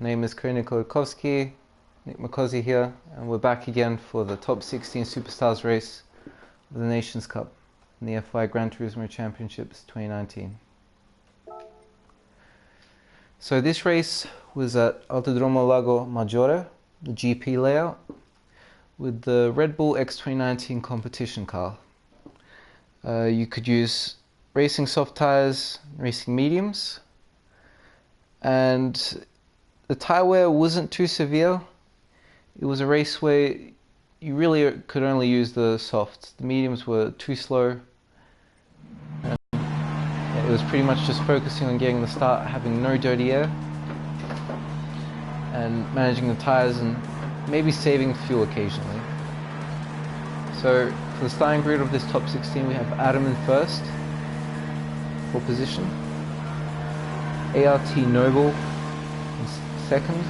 My name is Nick Makozi here, and we're back again for the top 16 Superstars race of the Nations Cup in the FIA Gran Turismo Championships 2019. So this race was at Autodromo Lago Maggiore, the GP layout, with the Red Bull X 2019 competition car. You could use racing soft tyres, racing mediums, and the tyre wear wasn't too severe. It was a race where you really could only use the softs. The mediums were too slow. And it was pretty much just focusing on getting the start, having no dirty air, and managing the tyres and maybe saving fuel occasionally. So for the starting grid of this top 16, we have Adam in first for position, ART Noble in second,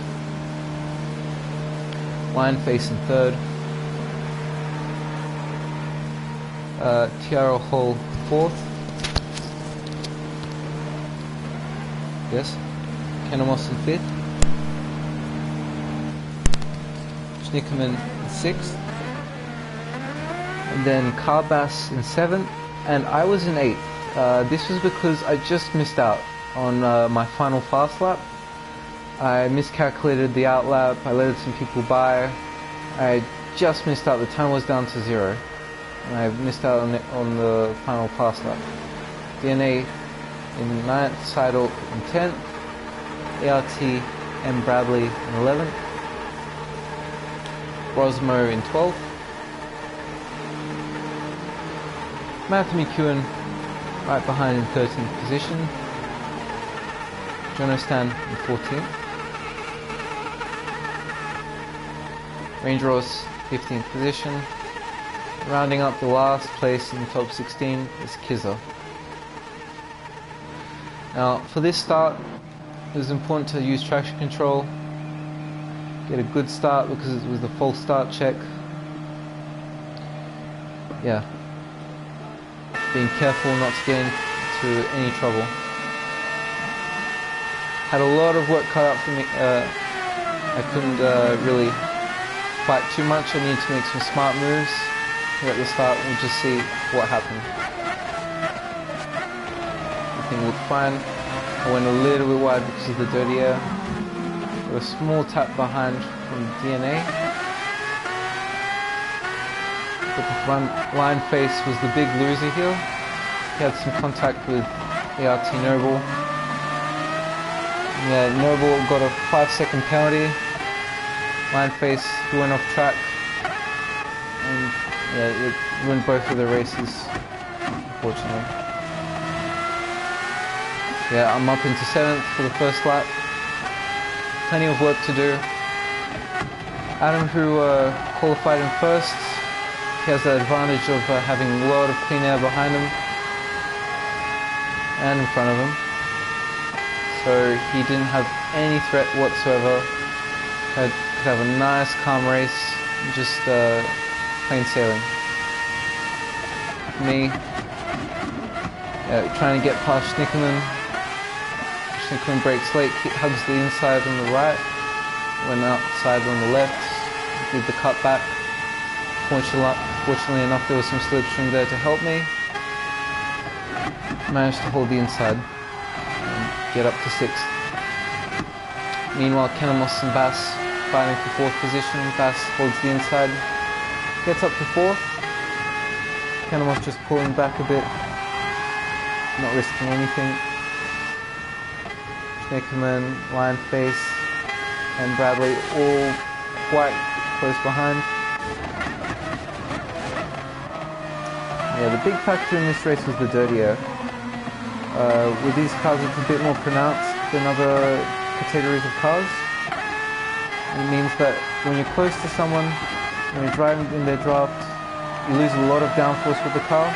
Lionface in third, Tiara Hall fourth, yes, Kenamos in fifth, Schnickerman in sixth, and then Carbas in seventh, and I was in eighth. This was because I just missed out on my final fast lap. I miscalculated the out lap, I let some people by, I just missed out, the time was down to 0, and I missed out on the final fast lap. DNA in 9th, Seidel in 10th, ART M. Bradley in 11th, Rosmo in 12th, Matthew McEwen right behind in 13th position, Jono Stan in 14th, Range Ross 15th position. Rounding up the last place in the top 16 is Kizza. Now for this start it was important to use traction control, get a good start because it was the false start check. Yeah, being careful not to get into any trouble. Had a lot of work cut out for me. I couldn't really fight too much. I needed to make some smart moves here at the start. We'll just see what happened. Everything looked fine. I went a little bit wide because of the dirty air. Got a small tap behind from DNA. But the front line face was the big loser here. He had some contact with ART Noble. Yeah, Noble got a 5-second penalty. Lionface, he went off track, and yeah, it ruined both of the races, unfortunately. Yeah, I'm up into 7th for the first lap. Plenty of work to do. Adam, who qualified in first, he has the advantage of having a lot of clean air behind him and in front of him. So he didn't have any threat whatsoever. Could have a nice calm race, just plain sailing. For me, trying to get past Schnickerman. Schnickerman brakes late, hugs the inside on the right, went outside on the left, did the cut back. Fortunately enough, there was some slipstream there to help me. Managed to hold the inside and get up to 6th. Meanwhile, Kenamos and Bass fighting for 4th position. Bass holds the inside, gets up to 4th. Kenamos just pulling back a bit, not risking anything. Schnickerman, Lionface, and Bradley all quite close behind. Yeah, the big factor in this race was the dirty air. With these cars it's a bit more pronounced than other categories of cars. It means that when you're close to someone, when you're driving in their draft, you lose a lot of downforce with the car,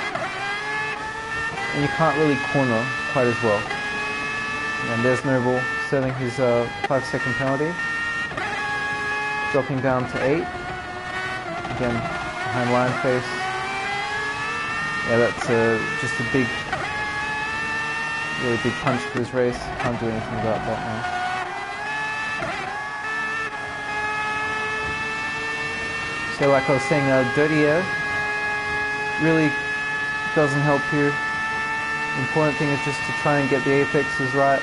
and you can't really corner quite as well. And there's Noble serving his 5-second penalty, dropping down to 8. Again, behind Lionface. Yeah, that's just a really big punch to his race. Can't do anything about that now. So like I was saying, dirty air really doesn't help here. The important thing is just to try and get the apexes right,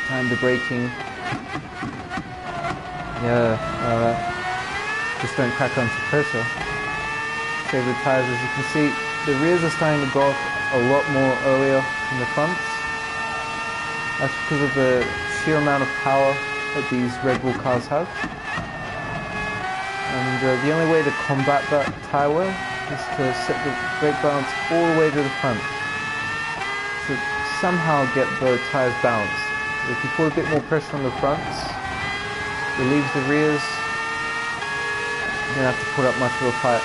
time the braking. Yeah, just don't crack onto pressure. Save the tires. As you can see, the rears are starting to go off a lot more earlier than the fronts. That's because of the sheer amount of power that these Red Bull cars have. And the only way to combat that tire wear is to set the brake balance all the way to the front. To somehow get the tires balanced. If you put a bit more pressure on the fronts, relieves the rears, you don't have to put up much of a fight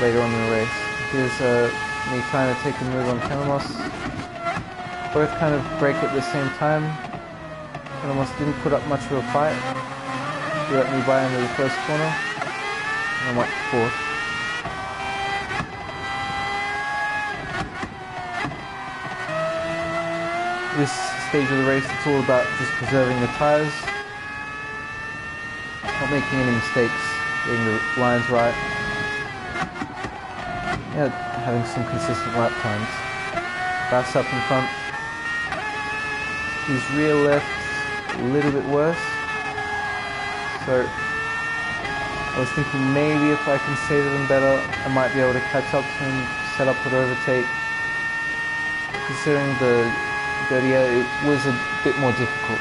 later on in the race. Here's me trying to take a move on Canamos. Both kind of brake at the same time. Canamos didn't put up much of a fight. He let me by into the first corner, and I'm up to fourth. This stage of the race, it's all about just preserving the tires, not making any mistakes, getting the lines right, yeah, having some consistent lap times. Bass up in front. His rear left a little bit worse, so I was thinking maybe if I can save them better, I might be able to catch up to him, set up an overtake. Considering the dirty air, it was a bit more difficult.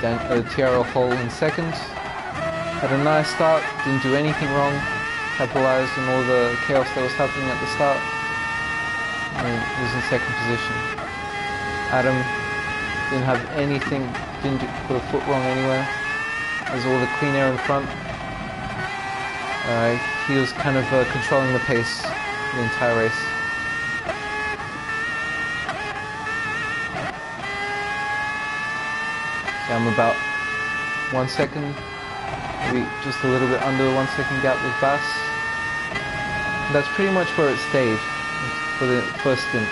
Then Tiago Hall in second. Had a nice start, didn't do anything wrong, capitalized on all the chaos that was happening at the start, and was in second position. Adam didn't have anything, didn't put a foot wrong anywhere. There's all the clean air in front. He was kind of controlling the pace the entire race. So I'm about 1 second, maybe just a little bit under the 1 second gap with Bass. And that's pretty much where it stayed for the first stint.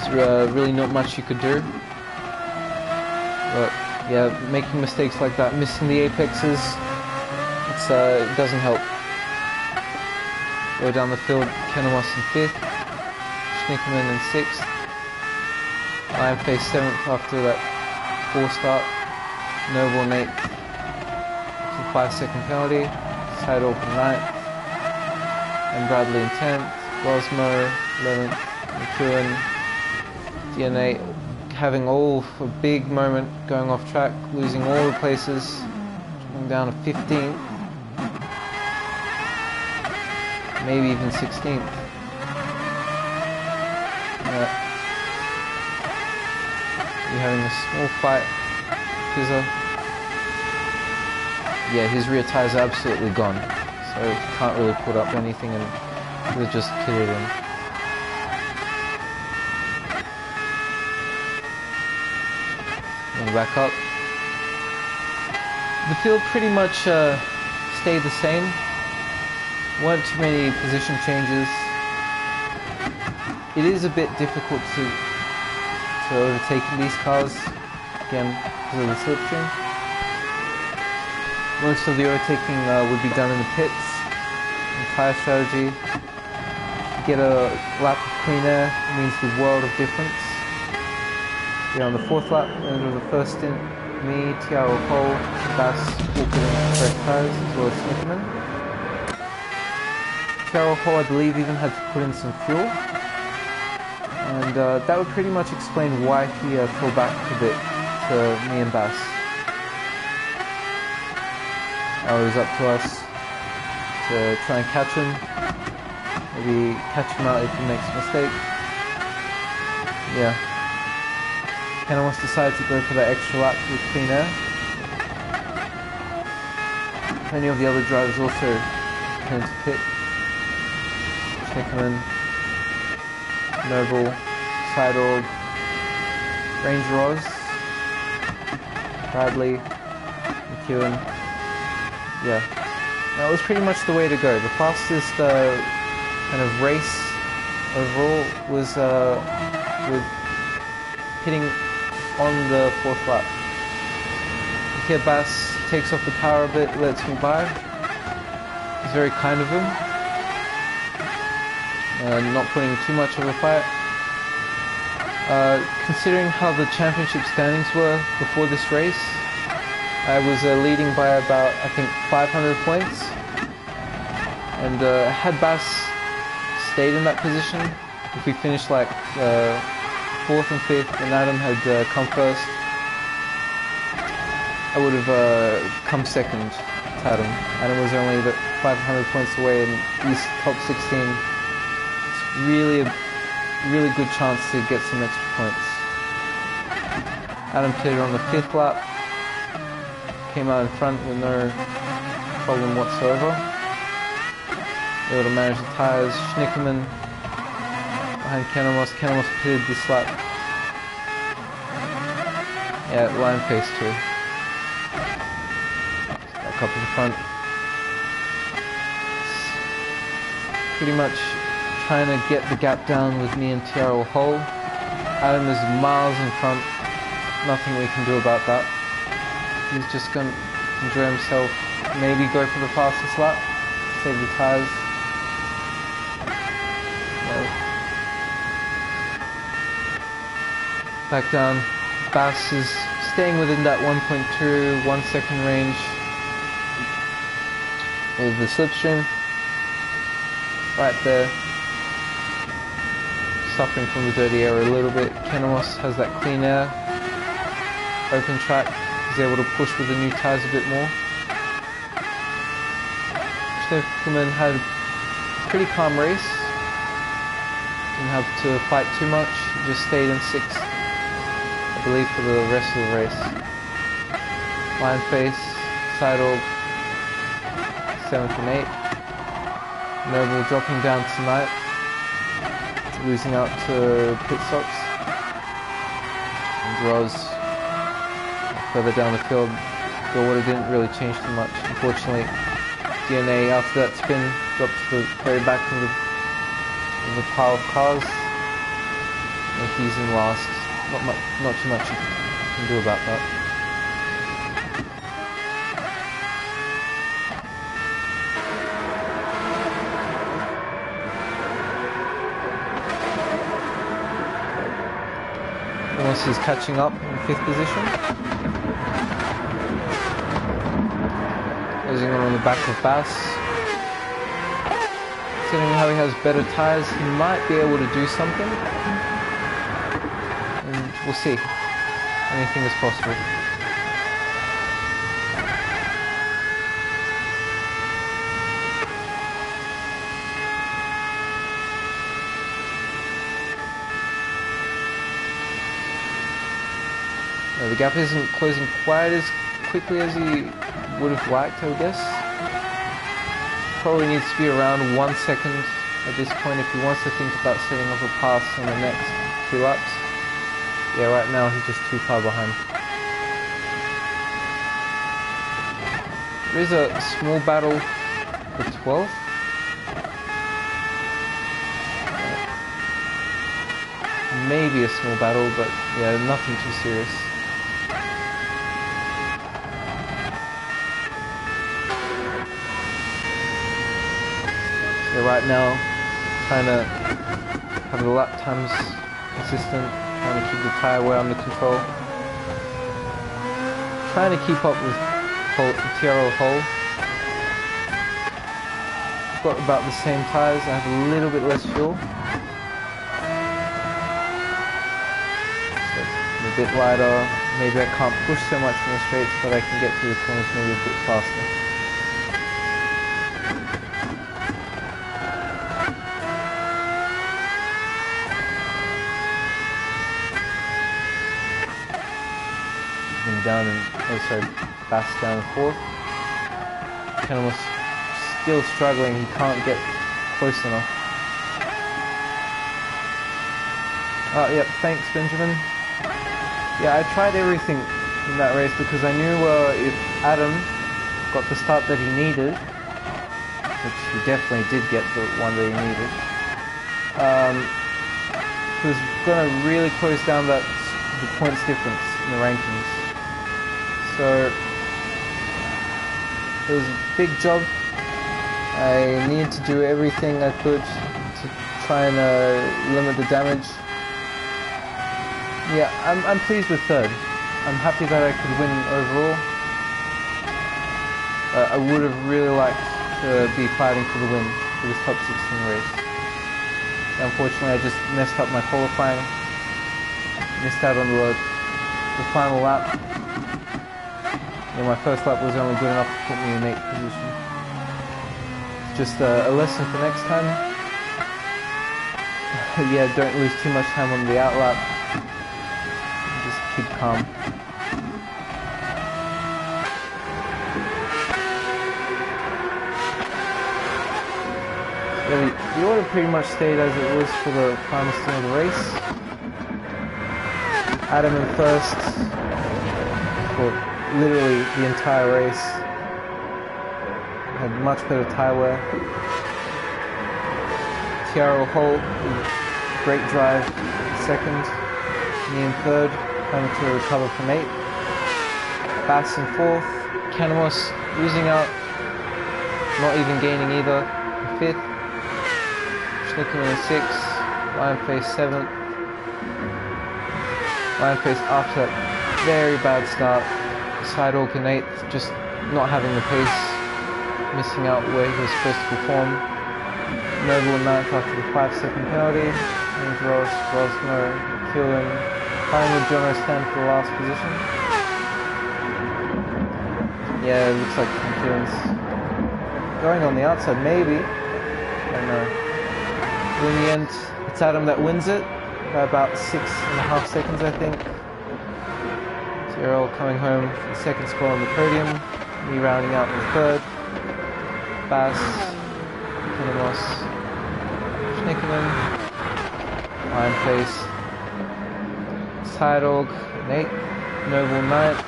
There's really not much you could do. But yeah, making mistakes like that, missing the apexes, it doesn't help. Go down the field, Canamos in 5th, Schnickerman in 6th. I faced 7th after that poor start. Noble in 8th. It's a 5-second penalty. Side open 9th. And Bradley in 10th. Vozime 11th. McEwen, DNA having all a big moment, going off track, losing all the places, going down to 15th. Maybe even 16th. You're having a small fight. Yeah, his rear tires are absolutely gone, so he can't really put up anything, and they're just killing him. And back up. The field pretty much stayed the same. Weren't too many position changes. It is a bit difficult to overtake these cars, again, because of the slipstream. Most of the overtaking would be done in the pits, in tyre strategy. To get a lap of clean air, it means the world of difference. Yeah, on the 4th lap, end of the first stint, me, Tiago Hall, Bass all put in fresh tyres, as well as Schnickerman. Tiago Hall, I believe, even had to put in some fuel. And that would pretty much explain why he fell back a bit to me and Bass. Now it was up to us to try and catch him. Maybe catch him out if he makes a mistake. Yeah. Canamos decided to go for that extra lap with clean air. Many of the other drivers also came to pit. Schnickerman, Noble, Sidorg, Ranger Oz, Bradley, McEwen. Yeah, that was pretty much the way to go. The fastest kind of race overall was with hitting on the 4th lap. Here Bass takes off the power a bit, lets me by. It's very kind of him. Not putting too much of a fight. Considering how the championship standings were before this race, I was leading by about, I think, 500 points. And had Bass stayed in that position, if we finished like 4th and 5th and Adam had come first, I would have come 2nd to Adam. Adam was only 500 points away, and he's top 16. It's really a really good chance to get some extra points. Adam pitted on the 5th lap, came out in front with no problem whatsoever. Able to manage the tyres. Schnickerman behind Kenemos. Kenemos pitted this lap. Yeah, line pace too. Back up in front. Pretty much trying to get the gap down with me and Tiaro Hole. Adam is miles in front. Nothing we can do about that. He's just going to enjoy himself. Maybe go for the fastest lap. Save the tyres. Back down. Bass is staying within that 1.2, 1 second range with the slipstream. Right there. Suffering from the dirty air a little bit. Kenemos has that clean air. Open track. He's able to push with the new tyres a bit more. Schnickerman had a pretty calm race. Didn't have to fight too much. He just stayed in 6th, I believe, for the rest of the race. Line face, Seidel, 7th and 8th. Noble dropping down tonight, losing out to pit stops. And Roz further down the field. The order didn't really change too much. Unfortunately, DNA after that spin dropped to the very back of the pile of cars. And he's in last. Not too much you can do about that. Unless he's catching up in 5th position. Losing on the back of Bass. Considering how he has better tyres, he might be able to do something. And we'll see. Anything is possible. The gap isn't closing quite as quickly as he would have liked, I would guess. Probably needs to be around 1 second at this point if he wants to think about setting up a pass on the next 2 laps. Yeah, right now he's just too far behind. There is a small battle for 12th. Maybe a small battle, but yeah, nothing too serious. So right now, trying to have the lap times consistent, trying to keep the tyre wear under control. Trying to keep up with TRL Hole. I've got about the same tyres, I have a little bit less fuel. So I'm a bit lighter, maybe I can't push so much in the straights, but I can get through the corners maybe a bit faster. Down and also Bass down and 4th. Kenemos still struggling, he can't get close enough. Yep, thanks Benjamin. Yeah, I tried everything in that race because I knew if Adam got the start that he needed, which he definitely did get the one that he needed, he was going to really close down that the points difference in the rankings. So it was a big job. I needed to do everything I could to try and limit the damage. Yeah, I'm pleased with third. I'm happy that I could win overall. I would have really liked to be fighting for the win for this top 16 race. Unfortunately, I just messed up my qualifying. Missed out on the final lap. Yeah, my first lap was only good enough to put me in 8th position. Just a lesson for next time. Yeah, don't lose too much time on the outlap. Just keep calm. Yeah, the order pretty much stayed as it was for the final stint of the race. Adam in first for literally the entire race. Had much better tyre wear. Tiaro Holt, great drive, second. Me in third, having to recover from 8th. Bass in 4th. Canamos losing out, not even gaining either, in 5th. Schnickerman in 6th. Lionface 7th. Lionface after that very bad start. Sidehawk in 8th, just not having the pace, missing out where he was supposed to perform. Noble in 9th after the 5-second penalty. James Ross, Rosno, McEwen, tying with John O'Stan for the last position. Yeah, it looks like McEwen's going on the outside, maybe. I don't know. But in the end, it's Adam that wins it by about 6.5 seconds, I think. Tyrrell coming home for the second spot on the podium, me rounding out in the third. Bass, Kinemos, Schnickerman, Lionface, Tidog in 8th, Noble in 9th.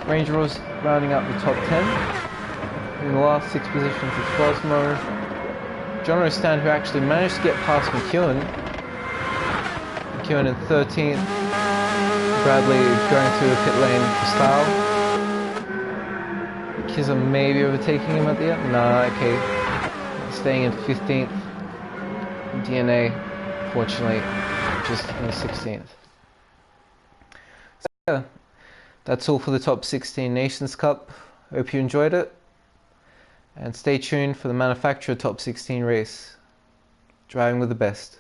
Ranger was rounding out the top 10. In the last 6 positions it's Rosmo, John O'Stan, who actually managed to get past McEwen. McEwen in 13th. Bradley going through the pit lane for style. Kizza maybe overtaking him at the end. Nah, okay. Staying in 15th. DNA, fortunately, just in the 16th. So yeah, that's all for the top 16 Nations Cup. Hope you enjoyed it. And stay tuned for the manufacturer top 16 race. Driving with the best.